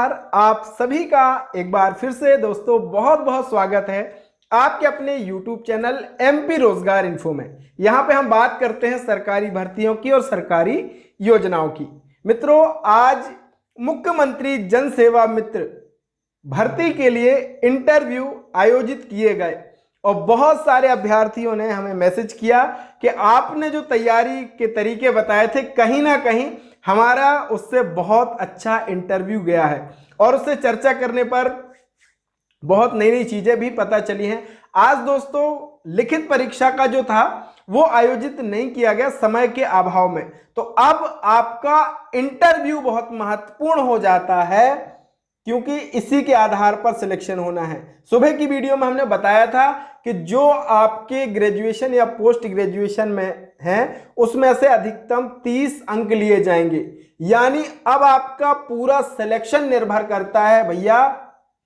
नमस्कार। आप सभी का एक बार फिर से दोस्तों बहुत बहुत स्वागत है आपके अपने YouTube चैनल MP रोजगार इन्फो में। यहाँ पे हम बात करते हैं सरकारी भर्तियों की और सरकारी योजनाओं की। मित्रों, आज मुख्यमंत्री जन सेवा मित्र भर्ती के लिए इंटरव्यू आयोजित किए गए और बहुत सारे अभ्यर्थियों ने हमें मैसेज किया कि आपने जो तैयारी के तरीके बताए थे कहीं ना कहीं हमारा उससे बहुत अच्छा इंटरव्यू गया है और उससे चर्चा करने पर बहुत नई नई चीजें भी पता चली हैं। आज दोस्तों लिखित परीक्षा का जो था वो आयोजित नहीं किया गया समय के अभाव में, तो अब आपका इंटरव्यू बहुत महत्वपूर्ण हो जाता है क्योंकि इसी के आधार पर सिलेक्शन होना है। सुबह की वीडियो में हमने बताया था कि जो आपके ग्रेजुएशन या पोस्ट ग्रेजुएशन में हैं उसमें से अधिकतम 30 अंक लिए जाएंगे, यानी अब आपका पूरा सिलेक्शन निर्भर करता है भैया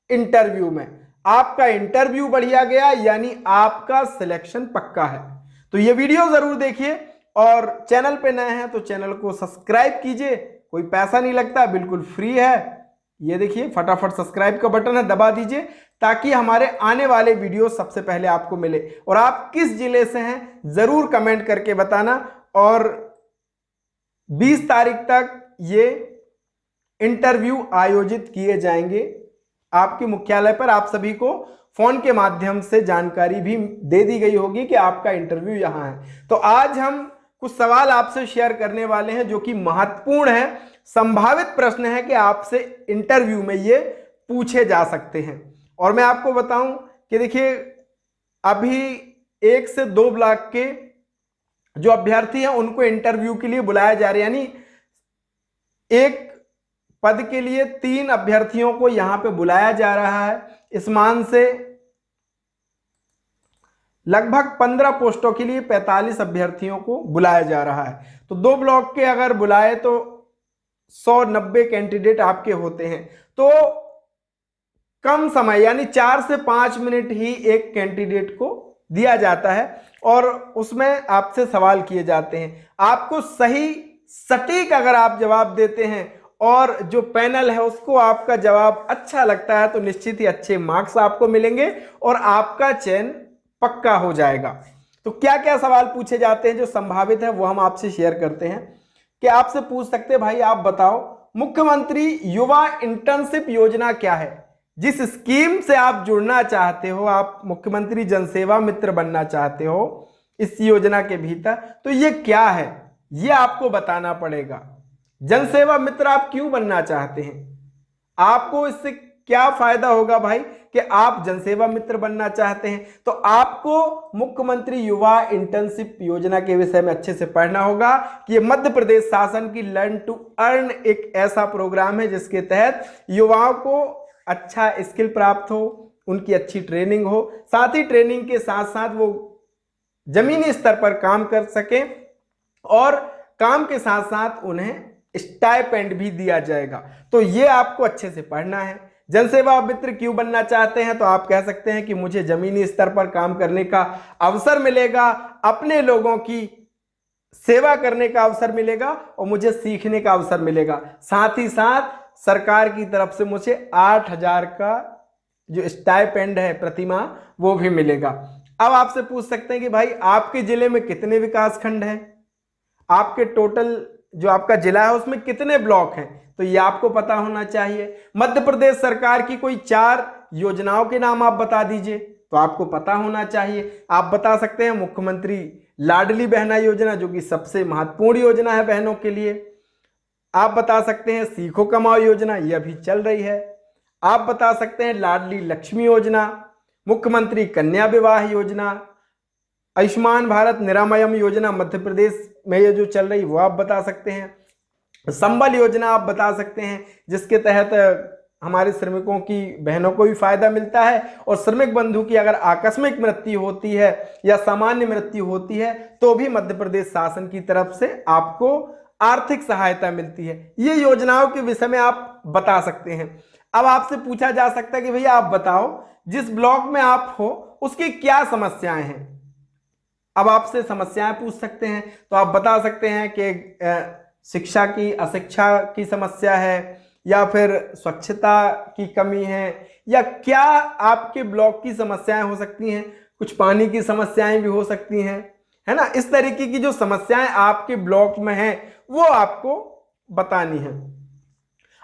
इंटरव्यू में। आपका इंटरव्यू बढ़िया गया यानी आपका सिलेक्शन पक्का है। तो ये वीडियो जरूर देखिए और चैनल पे नए हैं तो चैनल को सब्सक्राइब कीजिए, कोई पैसा नहीं लगता, बिल्कुल फ्री है। ये देखिए फटाफट सब्सक्राइब का बटन है, दबा दीजिए ताकि हमारे आने वाले वीडियो सबसे पहले आपको मिले। और आप किस जिले से हैं जरूर कमेंट करके बताना। और 20 तारीख तक ये इंटरव्यू आयोजित किए जाएंगे आपके मुख्यालय पर। आप सभी को फोन के माध्यम से जानकारी भी दे दी गई होगी कि आपका इंटरव्यू यहां है। तो आज हम कुछ सवाल आपसे शेयर करने वाले हैं जो कि महत्वपूर्ण है, संभावित प्रश्न है कि आपसे इंटरव्यू में ये पूछे जा सकते हैं। और मैं आपको बताऊं कि देखिए अभी 1 से 2 ब्लॉक के जो अभ्यर्थी हैं उनको इंटरव्यू के लिए बुलाया जा रहा है, यानी एक पद के लिए 3 अभ्यर्थियों को यहां पे बुलाया जा रहा है। इस मान से लगभग 15 पोस्टों के लिए 45 अभ्यर्थियों को बुलाया जा रहा है। तो 2 ब्लॉक के अगर बुलाए तो 190 कैंडिडेट आपके होते हैं। तो कम समय यानी 4 से 5 मिनट ही एक कैंडिडेट को दिया जाता है और उसमें आपसे सवाल किए जाते हैं। आपको सही सटीक अगर आप जवाब देते हैं और जो पैनल है उसको आपका जवाब अच्छा लगता है तो निश्चित ही अच्छे मार्क्स आपको मिलेंगे और आपका चयन पक्का हो जाएगा। तो क्या क्या सवाल पूछे जाते हैं जो संभावित है वो हम आपसे शेयर करते हैं। कि आपसे पूछ सकते हैं भाई आप बताओ मुख्यमंत्री युवा इंटर्नशिप योजना क्या है, जिस स्कीम से आप जुड़ना चाहते हो, आप मुख्यमंत्री जनसेवा मित्र बनना चाहते हो इस योजना के भीतर, तो ये क्या है ये आपको बताना पड़ेगा। जनसेवा मित्र आप क्यों बनना चाहते हैं, आपको इससे क्या फायदा होगा भाई कि आप जनसेवा मित्र बनना चाहते हैं, तो आपको मुख्यमंत्री युवा इंटर्नशिप योजना के विषय में अच्छे से पढ़ना होगा कि ये मध्य प्रदेश शासन की लर्न टू अर्न एक ऐसा प्रोग्राम है जिसके तहत युवाओं को अच्छा स्किल प्राप्त हो, उनकी अच्छी ट्रेनिंग हो, साथ ही ट्रेनिंग के साथ साथ वो जमीनी स्तर पर काम कर सकें और काम के साथ साथ उन्हें स्टाइपेंड भी दिया जाएगा। तो ये आपको अच्छे से पढ़ना है। जनसेवा मित्र क्यों बनना चाहते हैं, तो आप कह सकते हैं कि मुझे जमीनी स्तर पर काम करने का अवसर मिलेगा, अपने लोगों की सेवा करने का अवसर मिलेगा और मुझे सीखने का अवसर मिलेगा। साथ ही साथ सरकार की तरफ से मुझे 8,000 का जो स्टाइपेंड है प्रतिमाह वो भी मिलेगा। अब आपसे पूछ सकते हैं कि भाई आपके जिले में कितने विकास खंड हैं, आपके टोटल जो आपका जिला है उसमें कितने ब्लॉक हैं, तो ये आपको पता होना चाहिए। मध्य प्रदेश सरकार की कोई 4 योजनाओं के नाम आप बता दीजिए, तो आपको पता होना चाहिए। आप बता सकते हैं मुख्यमंत्री लाडली बहना योजना जो कि सबसे महत्वपूर्ण योजना है बहनों के लिए। आप बता सकते हैं सीखो कमाओ योजना, ये अभी चल रही है। आप बता सकते हैं लाडली लक्ष्मी योजना, मुख्यमंत्री कन्या विवाह योजना, आयुष्मान भारत निरामयम योजना मध्य प्रदेश में ये जो चल रही वो आप बता सकते हैं। संबल योजना आप बता सकते हैं जिसके तहत हमारे श्रमिकों की बहनों को भी फायदा मिलता है और श्रमिक बंधु की अगर आकस्मिक मृत्यु होती है या सामान्य मृत्यु होती है तो भी मध्य प्रदेश शासन की तरफ से आपको आर्थिक सहायता मिलती है। ये योजनाओं के विषय में आप बता सकते हैं। अब आपसे पूछा जा सकता है कि भैया आप बताओ जिस ब्लॉक में आप हो उसकी क्या समस्याएं हैं। अब आपसे समस्याएं पूछ सकते हैं तो आप बता सकते हैं कि शिक्षा की अशिक्षा की समस्या है या फिर स्वच्छता की कमी है, या क्या आपके ब्लॉक की समस्याएं हो सकती हैं, कुछ पानी की समस्याएं भी हो सकती हैं, है ना। इस तरीके की जो समस्याएं आपके ब्लॉक में हैं वो आपको बतानी है।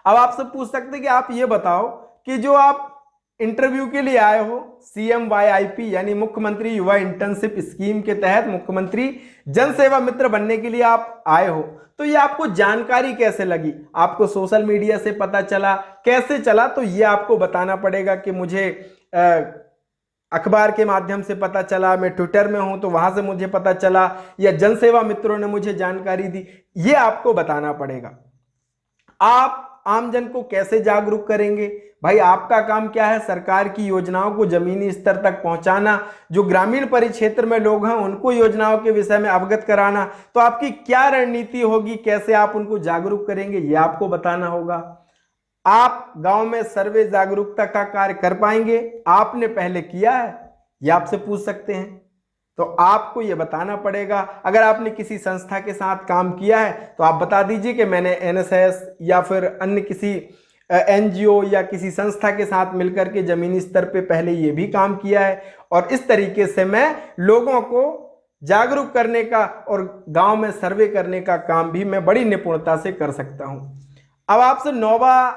अब आपसे पूछ सकते हैं कि आप ये बताओ कि जो आप इंटरव्यू के लिए आए हो CMYIP यानी मुख्यमंत्री युवा इंटर्नशिप स्कीम के तहत मुख्यमंत्री जन सेवा मित्र बनने के लिए आप आए हो, तो ये आपको जानकारी कैसे लगी, आपको सोशल मीडिया से पता चला, कैसे चला, तो ये आपको बताना पड़ेगा कि मुझे अखबार के माध्यम से पता चला, मैं ट्विटर में हूं तो वहां से मुझे पता चला, या जन सेवा मित्रों ने मुझे जानकारी दी, ये आपको बताना पड़ेगा। आप आमजन को कैसे जागरूक करेंगे? भाई आपका काम क्या है? सरकार की योजनाओं को जमीनी स्तर तक पहुंचाना, जो ग्रामीण परिक्षेत्र में लोग हैं उनको योजनाओं के विषय में अवगत कराना। तो आपकी क्या रणनीति होगी, कैसे आप उनको जागरूक करेंगे, ये आपको बताना होगा। आप गांव में सर्वे जागरूकता का कार्य कर पाएंगे? आपने पहले किया है? ये आपसे पूछ सकते हैं, तो आपको ये बताना पड़ेगा। अगर आपने किसी संस्था के साथ काम किया है तो आप बता दीजिए कि मैंने NSS या फिर अन्य किसी NGO या किसी संस्था के साथ मिलकर के जमीनी स्तर पे पहले ये भी काम किया है, और इस तरीके से मैं लोगों को जागरूक करने का और गांव में सर्वे करने का काम भी मैं बड़ी निपुणता से कर सकता हूं। अब आपसे 9वां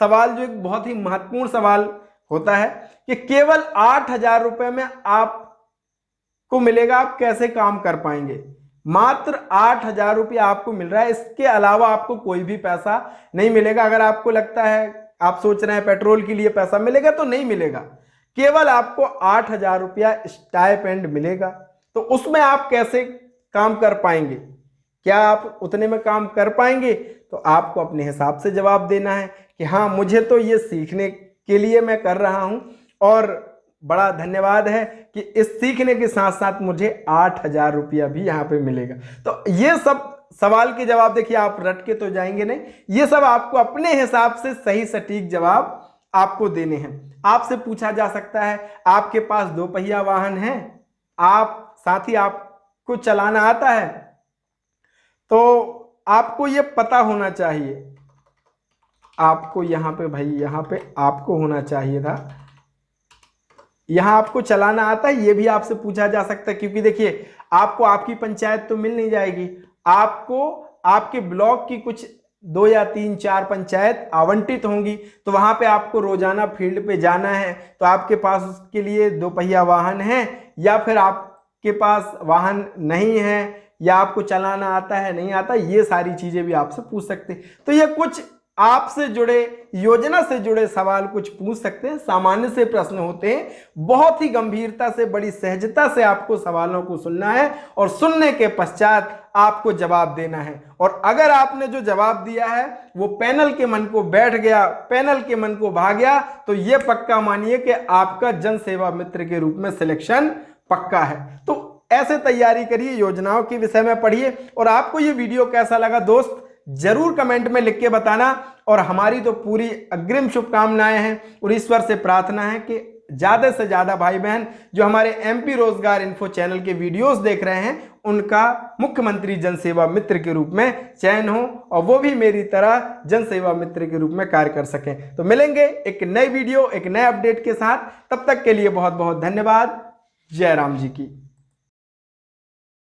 सवाल, जो एक बहुत ही महत्वपूर्ण सवाल होता है कि केवल 8,000 रुपए में आपको मिलेगा, आप कैसे काम कर पाएंगे? मात्र 8,000 रुपया आपको मिल रहा है, इसके अलावा आपको कोई भी पैसा नहीं मिलेगा। अगर आपको लगता है, आप सोच रहे हैं पेट्रोल के लिए पैसा मिलेगा, तो नहीं मिलेगा। केवल आपको 8,000 रुपया स्टाइपेंड मिलेगा। तो उसमें आप कैसे काम कर पाएंगे? क्या आप उतने में काम कर पाएंगे? तो आपको अपने हिसाब से जवाब देना है कि हाँ, मुझे तो ये सीखने के लिए मैं कर रहा हूं, और बड़ा धन्यवाद है कि इस सीखने के साथ साथ मुझे 8,000 रुपया भी यहाँ पे मिलेगा। तो ये सब सवाल के जवाब देखिए, आप रट के तो जाएंगे नहीं, ये सब आपको अपने हिसाब से सही सटीक जवाब आपको देने हैं। आपसे पूछा जा सकता है, आपके पास 2 पहिया वाहन है, आप साथ ही आपको चलाना आता है, तो आपको ये पता होना चाहिए, आपको यहाँ पे भाई यहाँ पे आपको होना चाहिए था, यहां आपको चलाना आता है, ये भी आपसे पूछा जा सकता है। क्योंकि देखिए, आपको आपकी पंचायत तो मिल नहीं जाएगी, आपको आपके ब्लॉक की कुछ 2 या 3 4 पंचायत आवंटित होंगी, तो वहां पे आपको रोजाना फील्ड पे जाना है। तो आपके पास उसके लिए 2 पहिया वाहन है, या फिर आपके पास वाहन नहीं है, या आपको चलाना आता है नहीं आता, ये सारी चीजें भी आपसे पूछ सकते हैं। तो ये कुछ आपसे जुड़े, योजना से जुड़े सवाल कुछ पूछ सकते हैं, सामान्य से प्रश्न होते हैं। बहुत ही गंभीरता से, बड़ी सहजता से आपको सवालों को सुनना है, और सुनने के पश्चात आपको जवाब देना है। और अगर आपने जो जवाब दिया है वो पैनल के मन को बैठ गया, पैनल के मन को भा गया, तो ये पक्का मानिए कि आपका जन सेवा मित्र के रूप में सिलेक्शन पक्का है। तो ऐसे तैयारी करिए, योजनाओं के विषय में पढ़िए। और आपको ये वीडियो कैसा लगा दोस्त, जरूर कमेंट में लिख के बताना। और हमारी तो पूरी अग्रिम शुभकामनाएं हैं, और ईश्वर से प्रार्थना है कि ज्यादा से ज्यादा भाई बहन जो हमारे MP रोजगार इन्फो चैनल के वीडियोस देख रहे हैं, उनका मुख्यमंत्री जन सेवा मित्र के रूप में चयन हो, और वो भी मेरी तरह जन सेवा मित्र के रूप में कार्य कर सकें। तो मिलेंगे एक नई वीडियो, एक नए अपडेट के साथ। तब तक के लिए बहुत बहुत धन्यवाद। जय राम जी की।